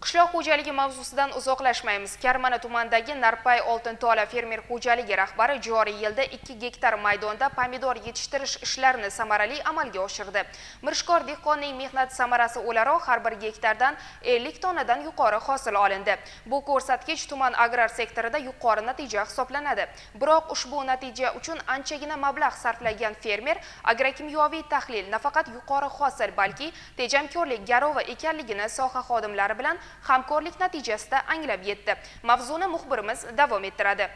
Qishloq xo'jaligi mavzusidan uzoqlashmaymiz. Karmana tumanidagi Narpay Oltintola fermer xo'jaligi rahbari joriy yilda 2 gektar maydonda pomidor yetishtirish ishlarini samarali amalga oshirdi. Mirishkor dehqonning mehnat samarasi o'laroq har bir gektardan 50 tonnadan yuqori hosil olindi. Bu ko'rsatkich tuman agrar sektorida yuqori natija hisoblanadi. Biroq ushbu natija uchun anchagina mablag' sarflagan fermer agrokimyoviy tahlil nafaqat yuqori hosil, balki tejamkorlik garovi ekanligini soha xodimlari bilan hamkorlik natijasida anglab yetdi. Mavzuni muxbirimiz davom ettiradi.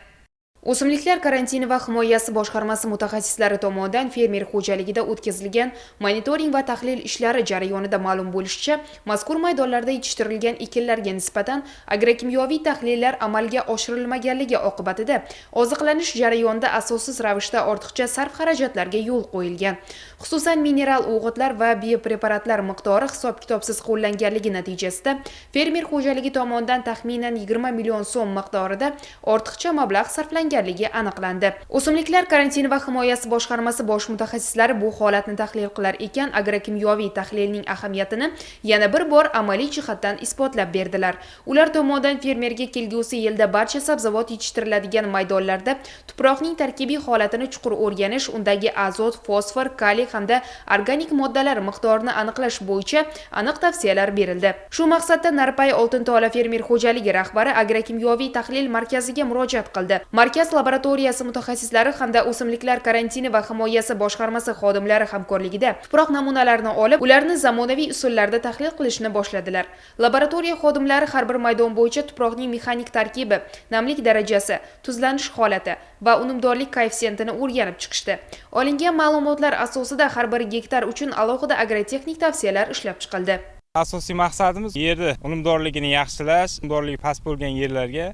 O'simliklar karantini va himoyasi boshqarmasi mutaxassislari tomonidan fermer xo'jaligida o'tkazilgan monitoring va tahlil ishlari jarayonida ma'lum bo'lishicha, mazkur maydonlarda yetishtirilgan ekinlarga nisbatan agrokimyoviy tahlillar amalga oshirilmaganligi oqibatida oziqlanish jarayonida asossiz ravishda ortiqcha sarf xarajatlarga yo'l qo'yilgan. Xususan, mineral o'g'itlar va biopreparatlar miqdori hisob-kitobsiz qo'llanganligi natijasida fermer xo'jaligi tomonidan taxminan 20 million so'm miqdorida ortiqcha mablag' sarflangan aniqlandi. O'simliklar karantini va himoyasi boshqarmasi bosh mutaxassislari bu holatni tahlil qilar ekan, agrokimyoviy tahlilning ahamiyatini yana bir bor amaliy jihatdan isbotlab berdilar. Ular tomonidan fermerga kelgusi yilda barcha sabzavot yetishtiriladigan maydonlarda tuproqning tarkibiy holatini chuqur o'rganish, undagi azot, fosfor, kaliy hamda organik moddalar miqdorini aniqlash bo'yicha aniq tavsiyalar berildi. Shu maqsadda Narpay Oltintola fermer xo'jaligi rahbari agrokimyoviy tahlil markaziga murojaat qildi. Markaz laboratoriyasi mutaxassislari hamda o'simliklar karantini va himoyasi boshqarmasi xodimlari hamkorligida tuproq namunalarini olib, ularni zamonaviy usullarda tahlil qilishni boshladilar. Laboratoriya xodimlari har bir maydon bo'yicha tuproqning mexanik tarkibi, namlik darajasi, tuzlanish holati va unumdorlik koeffitsiyentini o'rganib chiqishdi. Olingan ma'lumotlar asosida har bir gektar uchun alohida agrotexnik tavsiyalar ishlab chiqildi. Asosiy maqsadimiz yerni unumdorligini yaxshilash, unumdorligi past bo'lgan yerlarga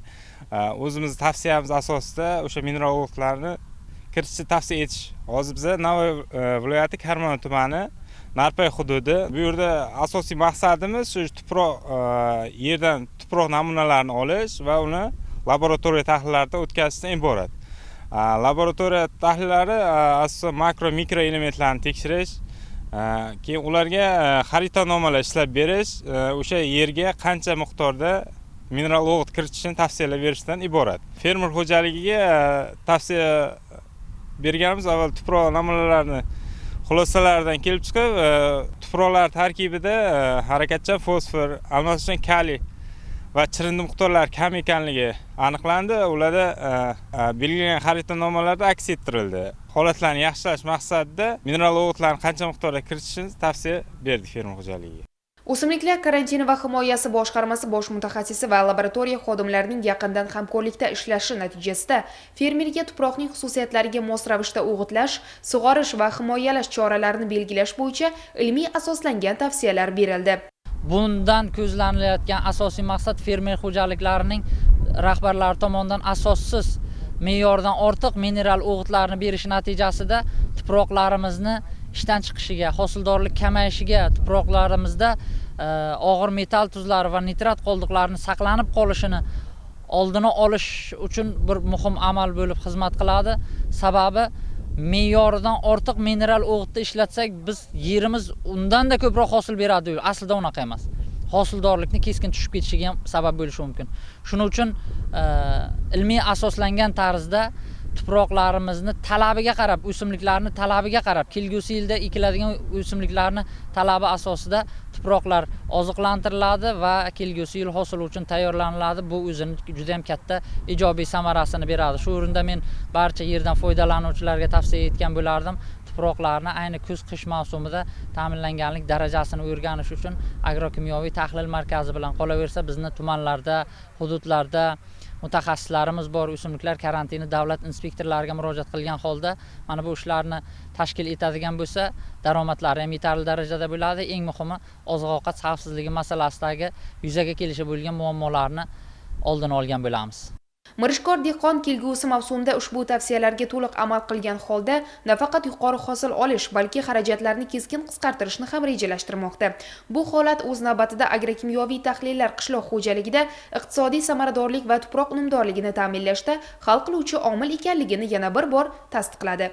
o'zimiz tavsiyamiz asosida o'sha mineral o'g'itlarni kiritishni tavsiya etish. Hozir biz Navoiy viloyati Karmana tumani Narpay hududi. Bu yerda asosiy maqsadimiz shu yerdan tuproq namunalarini olish va uni laboratoriya tahlillarida o'tkazishdan iborat. Laboratoriya tahlillari asosan makro mikro elementlarni tekshirish, keyin ularga xaritanomalar ishlab berish, o'sha yerga qancha miqdorda mineral o'g'it kiritishni tavsiyalar berishdan iborat. Fermer xo'jaligiga tavsiya berganimiz avval tuproq namunalarini xulosalaridan kelib chiqib, tuproqlar tarkibida harakatchan fosfor, almasuvchan kaliy va chirindi miqdorlari kam ekanligi aniqlandi. Ularda belgilangan xaritanomalarda aks ettirildi. Holatlarni yaxshilash maqsadida mineral o'g'itlarni qancha miqdorda kiritishni tavsiya berdik fermer xo'jaligiga. O'simliklar karantini va himoyasi boshqarmasi bosh mutaxassisi va laboratoriya xodimlarining yaqindan hamkorlikda ishlashi natijasida fermerga tuproqning xususiyatlariga mos ravishda o'g'itlash, sug'orish va himoyalash choralarini belgilash bo'yicha ilmiy asoslangan tavsiyalar berildi. Bundan ko'zlanilayotgan asosiy maqsad fermer xo'jaliklarining rahbarlari tomonidan asossiz me'yordan ortiq mineral o'g'itlarni berish natijasida tuproqlarimizni ishdan chiqishiga, hosildorlik kamayishiga, tuproqlarimizda og'ir metall tuzlari va nitrat qoldiqlarini saqlanib qolishini oldini olish uchun bir muhim amal bo'lib xizmat qiladi. Sababi me'yoridan ortiq mineral o'g'itni ishlatsak, biz yerimiz undanda ko'proq hosil beradi. Aslida unaqa emas. Hosildorlikni keskin tushib ketishiga ham sabab bo'lishi mumkin. Shuning uchun ilmiy asoslangan tarzda tuproqlarimizni talabiga qarab, o'simliklarni talabiga qarab, kelgusi yilda ekiladigan o'simliklarni talabi asosida tuproqlar oziqlantiriladi va kelgusi yil hosil uchun tayyorlaniladi. Bu o'zini juda ham katta ijobiy samarasini beradi. Shu o'rinda men barcha yerdan foydalanuvchilarga tavsiya etgan bo'lardim. Tuproqlarni ayni kuz-qish mavsumida ta'minlanganlik darajasini o'rganish uchun agrokimyoviy tahlil markazi bilan qolaversa, bizni tumanlarda, hududlarda mutaxassislarimiz bor. O'simliklar karantini davlat inspektorlariga murojaat qilgan holda mana bu ishlarni tashkil etadigan bo'lsa, daromadlari ham yetarli darajada bo'ladi. Eng muhimi, oziq-ovqat xavfsizligi masalasidagi yuzaga kelishi bo'lgan muammolarni oldini olgan bo'lamiz. Mirishkor dehqon kelgusi mavsumda ushbu tavsiyalarga to'liq amal qilgan holda nafaqat yuqori hosil olish, balki xarajatlarni keskin qisqartirishni ham rejalashtirmoqda. Bu holat o'z navbatida agrokimyoviy tahlillar qishloq xo'jaligida iqtisodiy samaradorlik va tuproq unumdorligini ta'minlashda hal qiluvchi omil ekanligini yana bir bor tasdiqladi.